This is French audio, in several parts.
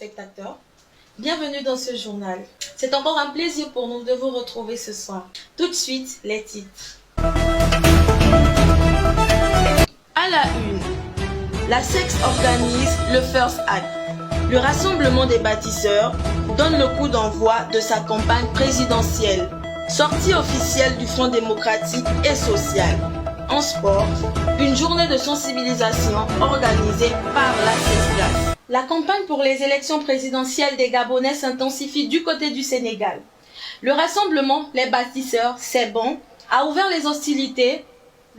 téléspectateurs, bienvenue dans ce journal. C'est encore un plaisir pour nous de vous retrouver ce soir. Tout de suite, les titres. À la une, la SEX organise le First Act. Le Rassemblement des bâtisseurs donne le coup d'envoi de sa campagne présidentielle. Sortie officielle du Front démocratique et social. En sport, une journée de sensibilisation organisée par la CESGAS. La campagne pour les élections présidentielles des Gabonais s'intensifie du côté du Sénégal. Le Rassemblement Les Bâtisseurs, c'est bon, a ouvert les hostilités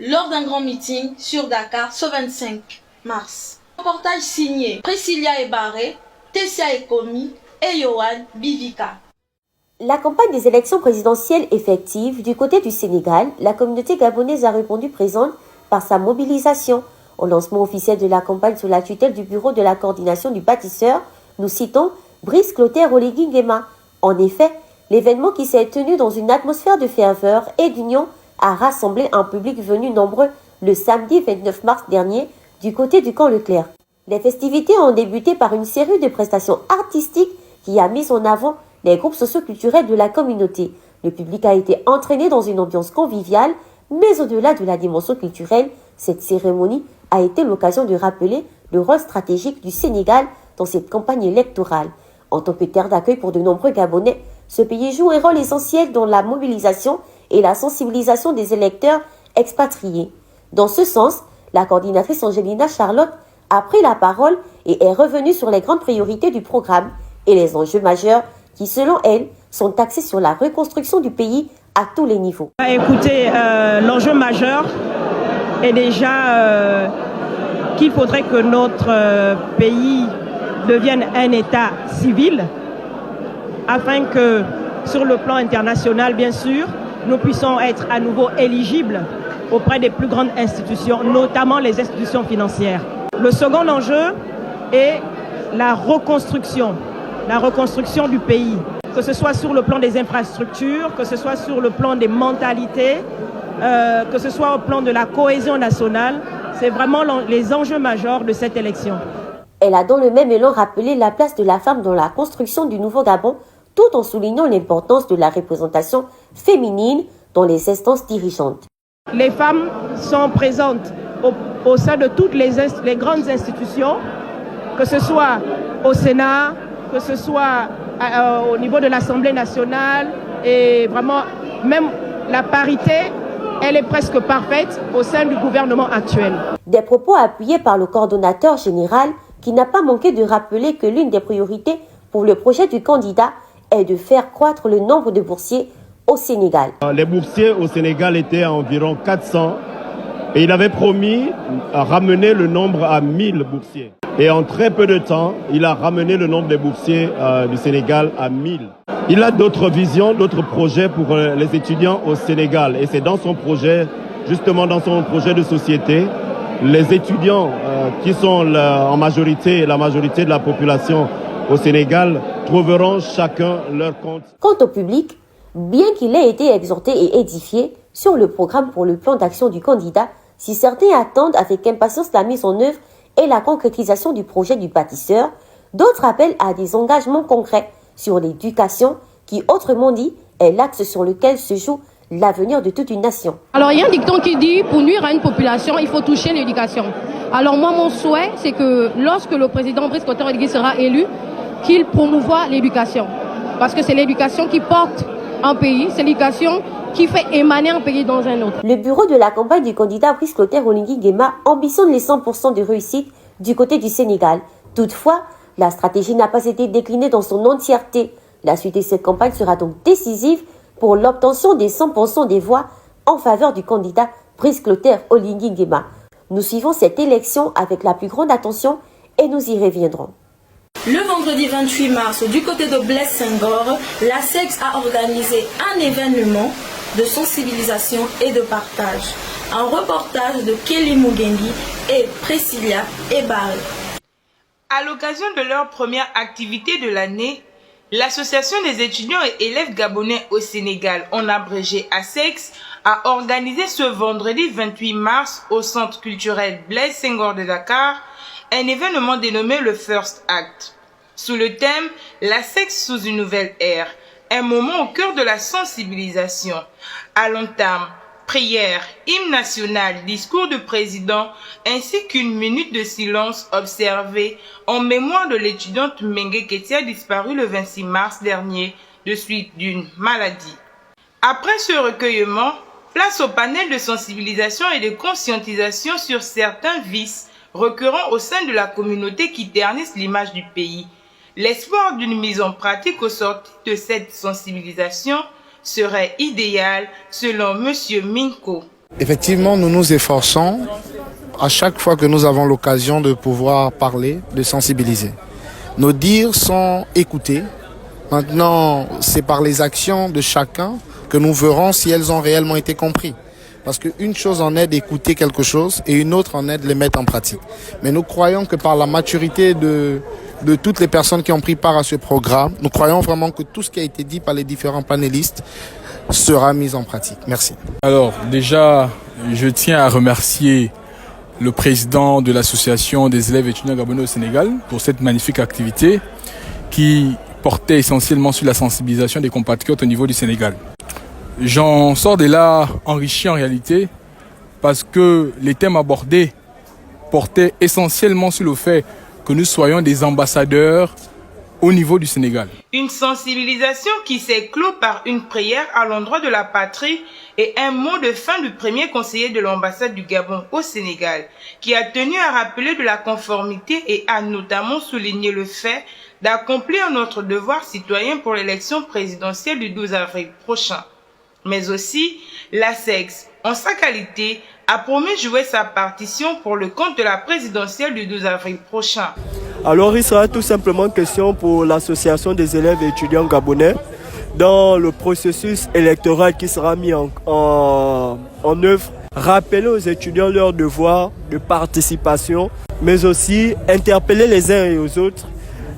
lors d'un grand meeting sur Dakar ce 25 mars. Reportage signé Priscilla Ebaré, Tessia Ekomi et Yohan Bivika. La campagne des élections présidentielles effectives du côté du Sénégal, la communauté gabonaise a répondu présente par sa mobilisation. Au lancement officiel de la campagne sous la tutelle du bureau de la coordination du bâtisseur, nous citons Brice Clotaire Oligui Nguema. En effet, l'événement qui s'est tenu dans une atmosphère de ferveur et d'union a rassemblé un public venu nombreux le samedi 29 mars dernier du côté du camp Leclerc. Les festivités ont débuté par une série de prestations artistiques qui a mis en avant les groupes socio-culturels de la communauté. Le public a été entraîné dans une ambiance conviviale, mais au-delà de la dimension culturelle, cette cérémonie a été l'occasion de rappeler le rôle stratégique du Sénégal dans cette campagne électorale. En tant que terre d'accueil pour de nombreux Gabonais, ce pays joue un rôle essentiel dans la mobilisation et la sensibilisation des électeurs expatriés. Dans ce sens, la coordinatrice Angelina Charlotte a pris la parole et est revenue sur les grandes priorités du programme et les enjeux majeurs qui, selon elle, sont axés sur la reconstruction du pays à tous les niveaux. Écoutez, l'enjeu majeur est déjà qu'il faudrait que notre pays devienne un État civil afin que, sur le plan international, bien sûr, nous puissions être à nouveau éligibles auprès des plus grandes institutions, notamment les institutions financières. Le second enjeu est la reconstruction du pays, que ce soit sur le plan des infrastructures, que ce soit sur le plan des mentalités, que ce soit au plan de la cohésion nationale. C'est vraiment les enjeux majeurs de cette élection. Elle a dans le même élan rappelé la place de la femme dans la construction du nouveau Gabon, tout en soulignant l'importance de la représentation féminine dans les instances dirigeantes. Les femmes sont présentes au sein de toutes les grandes institutions, que ce soit au Sénat, que ce soit au niveau de l'Assemblée nationale, et vraiment, même la parité, elle est presque parfaite au sein du gouvernement actuel. Des propos appuyés par le coordonnateur général qui n'a pas manqué de rappeler que l'une des priorités pour le projet du candidat est de faire croître le nombre de boursiers au Sénégal. Les boursiers au Sénégal étaient à environ 400 et il avait promis à ramener le nombre à 1000 boursiers. Et en très peu de temps, il a ramené le nombre des boursiers du Sénégal à 1000. Il a d'autres visions, d'autres projets pour les étudiants au Sénégal. Et c'est dans son projet, justement dans son projet de société, les étudiants qui sont en majorité, la majorité de la population au Sénégal, trouveront chacun leur compte. Quant au public, bien qu'il ait été exhorté et édifié sur le programme pour le plan d'action du candidat, si certains attendent avec impatience la mise en œuvre et la concrétisation du projet du bâtisseur, d'autres appellent à des engagements concrets sur l'éducation qui, autrement dit, est l'axe sur lequel se joue l'avenir de toute une nation. Alors il y a un dicton qui dit, pour nuire à une population, il faut toucher l'éducation. Alors moi, mon souhait, c'est que lorsque le président Brice Clotaire Oligui sera élu, qu'il promouvoie l'éducation. Parce que c'est l'éducation qui porte un pays, c'est l'éducation qui fait émaner un pays dans un autre. Le bureau de la campagne du candidat Brice Clotaire Oligui Nguema ambitionne les 100% de réussite du côté du Sénégal. Toutefois, la stratégie n'a pas été déclinée dans son entièreté. La suite de cette campagne sera donc décisive pour l'obtention des 100% des voix en faveur du candidat Brice Clotaire Oligui Nguema. Nous suivons cette élection avec la plus grande attention et nous y reviendrons. Le vendredi 28 mars, du côté de Blaise Senghor, la SEX a organisé un événement de sensibilisation et de partage. Un reportage de Kelly Mugengi et Priscilla Ebaré. À l'occasion de leur première activité de l'année, l'Association des étudiants et élèves gabonais au Sénégal, en abrégé ASEX, a organisé ce vendredi 28 mars au Centre culturel Blaise Senghor de Dakar un événement dénommé le First Act. sous le thème « La sexe sous une nouvelle ère », un moment au cœur de la sensibilisation. À l'entame, prière, hymne national, discours du président, ainsi qu'une minute de silence observée en mémoire de l'étudiante Mengue Ketia disparue le 26 mars dernier de suite d'une maladie. Après ce recueillement, place au panel de sensibilisation et de conscientisation sur certains vices récurrents au sein de la communauté qui ternissent l'image du pays. L'espoir d'une mise en pratique au sortir de cette sensibilisation serait idéal selon M. Minko. Effectivement, nous nous efforçons à chaque fois que nous avons l'occasion de pouvoir parler, de sensibiliser. Nos dires sont écoutés. Maintenant, c'est par les actions de chacun que nous verrons si elles ont réellement été comprises. Parce qu'une chose en est d'écouter quelque chose et une autre en est de les mettre en pratique. Mais nous croyons que par la maturité de toutes les personnes qui ont pris part à ce programme, nous croyons vraiment que tout ce qui a été dit par les différents panélistes sera mis en pratique. Merci. Alors déjà, je tiens à remercier le président de l'association des élèves étudiants gabonais au Sénégal pour cette magnifique activité qui portait essentiellement sur la sensibilisation des compatriotes au niveau du Sénégal. J'en sors de là enrichi en réalité parce que les thèmes abordés portaient essentiellement sur le fait que nous soyons des ambassadeurs au niveau du Sénégal. Une sensibilisation qui s'est clôt par une prière à l'endroit de la patrie et un mot de fin du premier conseiller de l'ambassade du Gabon au Sénégal, qui a tenu à rappeler de la conformité et a notamment souligné le fait d'accomplir notre devoir citoyen pour l'élection présidentielle du 12 avril prochain. Mais aussi, la SEX, en sa qualité, a promis jouer sa partition pour le compte de la présidentielle du 12 avril prochain. Alors il sera tout simplement question pour l'association des élèves et étudiants gabonais dans le processus électoral qui sera mis en œuvre, rappeler aux étudiants leur devoir de participation, mais aussi interpeller les uns et aux autres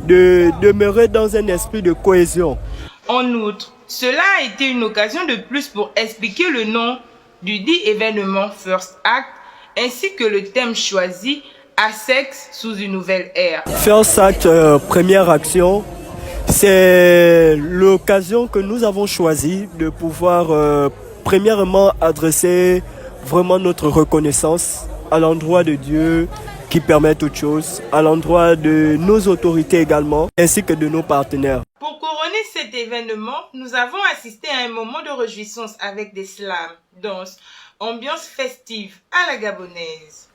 de demeurer dans un esprit de cohésion. En outre, cela a été une occasion de plus pour expliquer le nom du dit événement First Act ainsi que le thème choisi à sexe sous une nouvelle ère. First Act, première action, c'est l'occasion que nous avons choisi de pouvoir premièrement adresser vraiment notre reconnaissance à l'endroit de Dieu qui permet toutes choses, à l'endroit de nos autorités également, ainsi que de nos partenaires. Pour couronner cet événement, nous avons assisté à un moment de réjouissance avec des slams, danses, ambiance festive à la gabonaise.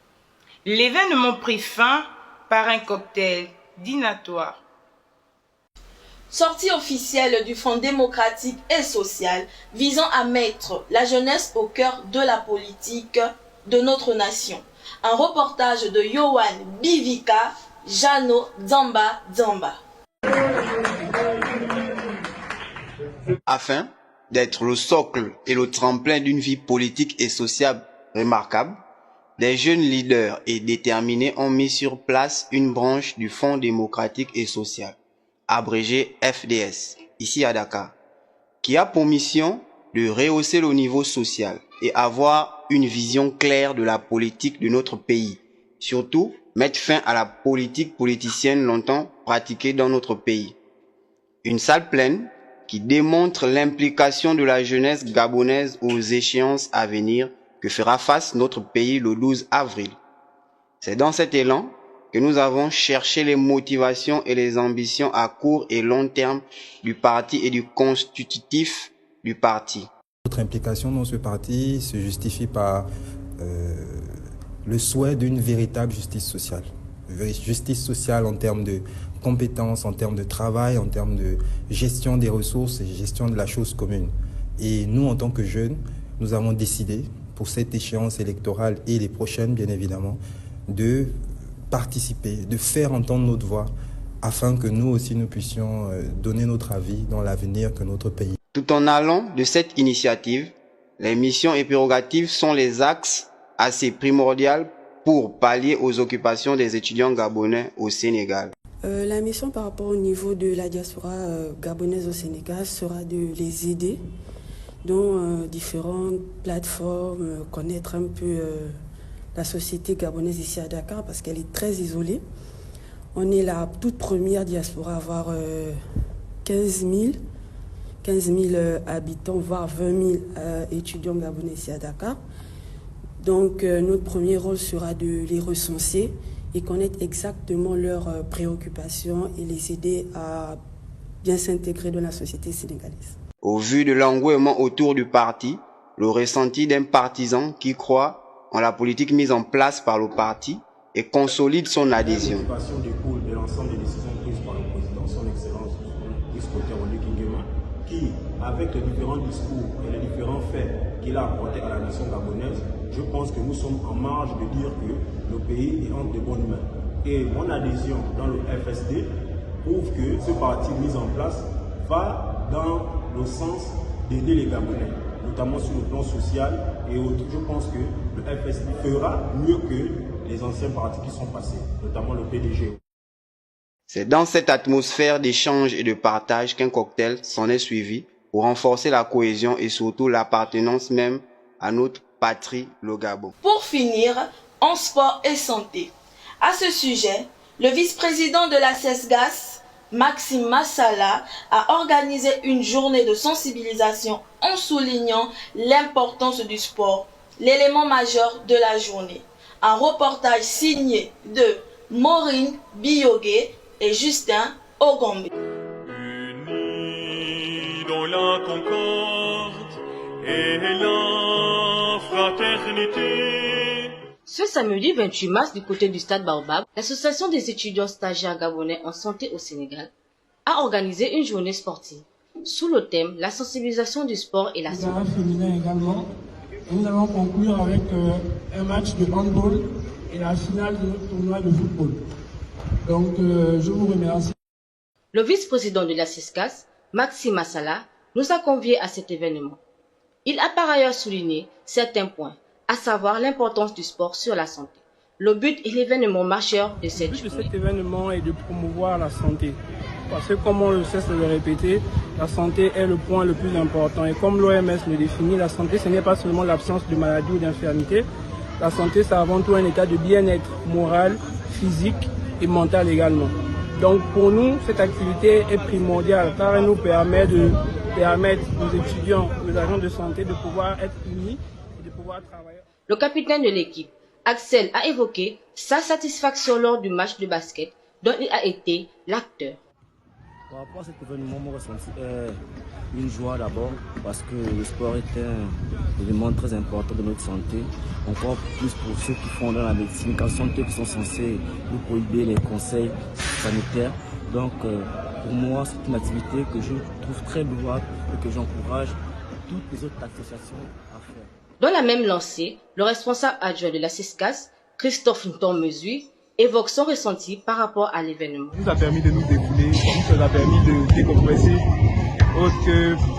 L'événement prit fin par un cocktail dînatoire. Sortie officielle du Front démocratique et social visant à mettre la jeunesse au cœur de la politique de notre nation. Un reportage de Yohan Bivika, Jano Dzamba Dzamba. Afin d'être le socle et le tremplin d'une vie politique et sociale remarquable, des jeunes leaders et déterminés ont mis sur place une branche du Fonds démocratique et social, abrégé FDS, ici à Dakar, qui a pour mission de rehausser le niveau social et avoir une vision claire de la politique de notre pays. Surtout, mettre fin à la politique politicienne longtemps pratiquée dans notre pays. Une salle pleine qui démontre l'implication de la jeunesse gabonaise aux échéances à venir que fera face notre pays le 12 avril. C'est dans cet élan que nous avons cherché les motivations et les ambitions à court et long terme du parti et du constitutif du parti. Notre implication dans ce parti se justifie par le souhait d'une véritable justice sociale. Justice sociale en termes de compétences, en termes de travail, en termes de gestion des ressources et gestion de la chose commune. Et nous, en tant que jeunes, nous avons décidé, pour cette échéance électorale et les prochaines, bien évidemment, de participer, de faire entendre notre voix, afin que nous aussi, nous puissions donner notre avis dans l'avenir que notre pays. Tout en allant de cette initiative, les missions et prérogatives sont les axes assez primordiaux pour pallier aux occupations des étudiants gabonais au Sénégal. La mission par rapport au niveau de la diaspora gabonaise au Sénégal sera de les aider dans différentes plateformes, connaître un peu la société gabonaise ici à Dakar parce qu'elle est très isolée. On est la toute première diaspora à avoir 15 000 habitants, voire 20 000 étudiants gabonais ici à Dakar. Donc notre premier rôle sera de les recenser et connaître exactement leurs préoccupations et les aider à bien s'intégrer dans la société sénégalaise. Au vu de l'engouement autour du parti, le ressenti d'un partisan qui croit en la politique mise en place par le parti et consolide son adhésion. La motivation découle de l'ensemble des décisions prises par le président, son excellence, qui, avec les différents discours et les différents faits qu'il a apportés à la nation gabonaise, je pense que nous sommes en marge de dire que le pays est entre de bonnes mains. Et mon adhésion dans le FSD prouve que ce parti mis en place va dans le sens d'aider les Gabonais, notamment sur le plan social et autres. Je pense que le FSD fera mieux que les anciens partis qui sont passés, notamment le PDG. C'est dans cette atmosphère d'échange et de partage qu'un cocktail s'en est suivi pour renforcer la cohésion et surtout l'appartenance même à notre patrie, le Gabon. Pour finir, en sport et santé. À ce sujet, le vice-président de la CESGAS, Maxime Massala, a organisé une journée de sensibilisation en soulignant l'importance du sport, l'élément majeur de la journée. Un reportage signé de Maureen Biyogué et Justin Ogombe. Unis dans la concorde et la fraternité. Ce samedi 28 mars, du côté du stade Baobab, l'association des étudiants stagiaires gabonais en santé au Sénégal a organisé une journée sportive sous le thème la sensibilisation du sport et la santé. Féminin également. Et nous allons conclure avec un match de handball et la finale de notre tournoi de football. Donc, je vous remercie. Le vice-président de la CESGAS, Maxime Massala, nous a conviés à cet événement. Il a par ailleurs souligné certains points, à savoir l'importance du sport sur la santé. Le but et l'événement majeur de cette journée. Le but de cet événement est de promouvoir la santé. Parce que comme on le cesse de le répéter, la santé est le point le plus important. Et comme l'OMS le définit, la santé, ce n'est pas seulement l'absence de maladie ou d'infirmité. La santé, c'est avant tout un état de bien-être moral, physique et mental également. Donc pour nous, cette activité est primordiale car elle nous permet de permettre aux étudiants, aux agents de santé de pouvoir être unis et de pouvoir travailler. Le capitaine de l'équipe, Axel, a évoqué sa satisfaction lors du match de basket dont il a été l'acteur. Par rapport à cet événement, mon ressenti est une joie d'abord parce que le sport est un élément très important de notre santé. Encore plus pour ceux qui font dans la médecine, car ce sont eux qui sont censés nous prohiber les conseils sanitaires. Donc pour moi, c'est une activité que je trouve très louable et que j'encourage toutes les autres associations à faire. Dans la même lancée, le responsable adjoint de la CESGAS, Christophe Nton-Mesui, évoque son ressenti par rapport à l'événement. Ça nous a permis de nous défouler, ça nous a permis de décompresser.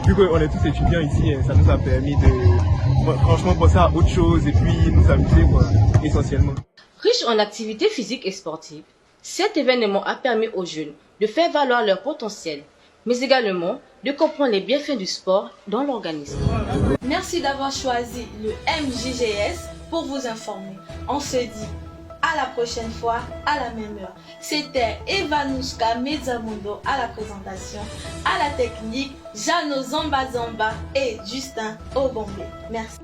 Vu qu'on est tous étudiants ici, ça nous a permis de franchement penser à autre chose et puis nous amuser essentiellement. Riche en activités physiques et sportives, cet événement a permis aux jeunes de faire valoir leur potentiel, mais également de comprendre les bienfaits du sport dans l'organisme. Merci d'avoir choisi le MJGS pour vous informer. On se dit à la prochaine fois, à la même heure. C'était Evanouska Mezzamundo à la présentation, à la technique, Jano Zamba Zamba et Justin Ogombe. Merci.